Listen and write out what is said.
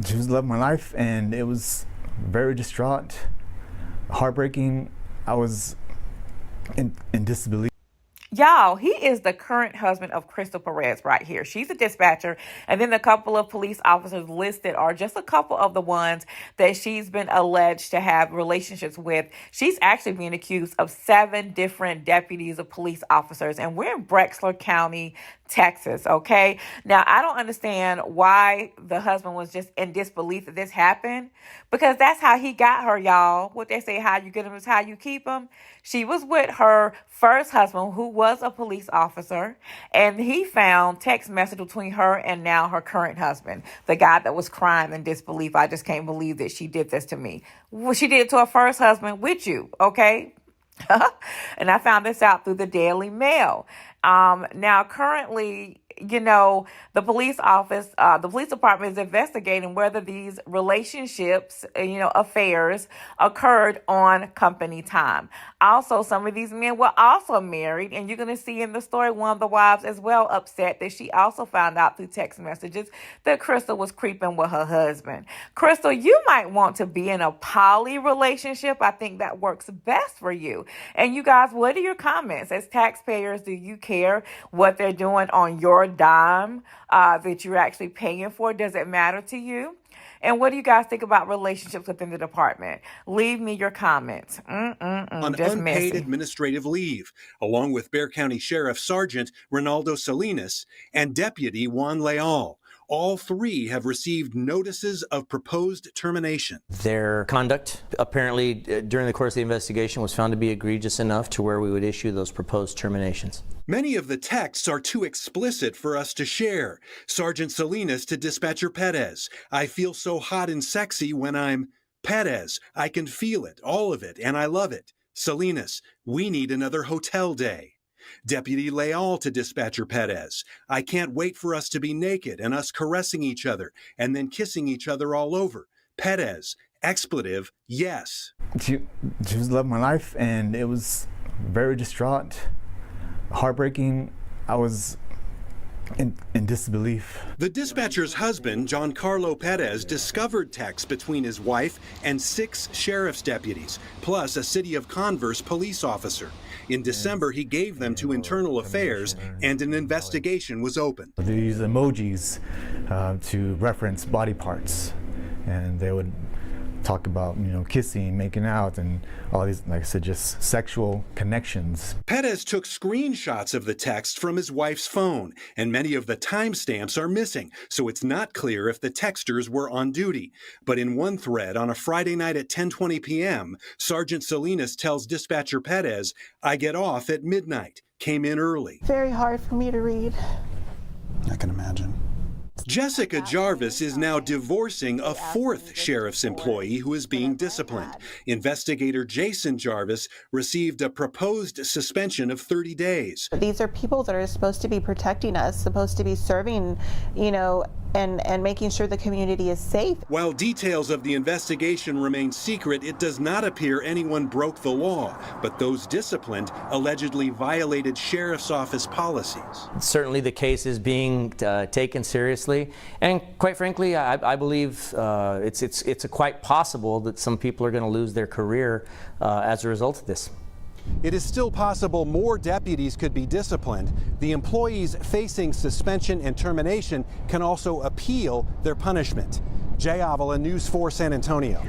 just loved my life, and it was very distraught, heartbreaking. I was in disbelief. Y'all, he is the current husband of Krystle Perez right here. She's a dispatcher. And then the couple of police officers listed are just a couple of the ones that she's been alleged to have relationships with. She's actually being accused of 7 different deputies of police officers. And we're in Brexler County, Texas, okay? Now, I don't understand why the husband was just in disbelief that this happened, because that's how he got her, y'all. What they say, how you get them is how you keep them. She was with her first husband, who was a police officer, and he found text message between her and now her current husband, the guy that was crying in disbelief. I just can't believe that she did this to me. Well, she did it to her first husband with you, okay? And I found this out through the Daily Mail. Now, currently, the police department is investigating whether these relationships, affairs occurred on company time. Also, some of these men were also married, and you're going to see in the story one of the wives as well upset that she also found out through text messages that Krystle was creeping with her husband. Krystle, you might want to be in a poly relationship. I think that works best for you. And you guys, what are your comments? As taxpayers, do you care what they're doing on your dime that you're actually paying for? Does it matter to you? And what do you guys think about relationships within the department? Leave me your comments. On Just unpaid messy. administrative leave, along with Bexar County Sheriff Sergeant Ronaldo Salinas and Deputy Juan Leal. All 3 have received notices of proposed termination. Their conduct, apparently during the course of the investigation, was found to be egregious enough to where we would issue those proposed terminations. Many of the texts are too explicit for us to share. Sergeant Salinas to Dispatcher Perez: I feel so hot and sexy when I'm Perez. I can feel it, all of it, and I love it. Salinas: we need another hotel day. Deputy Leal to Dispatcher Perez: I can't wait for us to be naked and us caressing each other and then kissing each other all over. Perez: expletive, yes. She just loved my life, and it was very distraught, heartbreaking. I was in disbelief. The dispatcher's husband, Giancarlo Perez, discovered texts between his wife and 6 sheriff's deputies, plus a City of Converse police officer. In December, he gave them to Internal Affairs, and an investigation was opened. They use emojis to reference body parts, and they would talk about, kissing, making out, and all these, like I said, just sexual connections. Perez took screenshots of the text from his wife's phone, and many of the timestamps are missing, so it's not clear if the texters were on duty. But in one thread on a Friday night at 10:20 p.m., Sergeant Salinas tells Dispatcher Perez, I get off at midnight, came in early. Very hard for me to read. I can imagine. Jessica Jarvis is now divorcing a 4th sheriff's employee who is being disciplined. Investigator Jason Jarvis received a proposed suspension of 30 days. These are people that are supposed to be protecting us, supposed to be serving, and making sure the community is safe. While details of the investigation remain secret, it does not appear anyone broke the law, but those disciplined allegedly violated sheriff's office policies. Certainly the case is being taken seriously, and quite frankly, I believe it's quite possible that some people are going to lose their career as a result of this. It is still possible more deputies could be disciplined. The employees facing suspension and termination can also appeal their punishment. Jay Avila, News 4 San Antonio.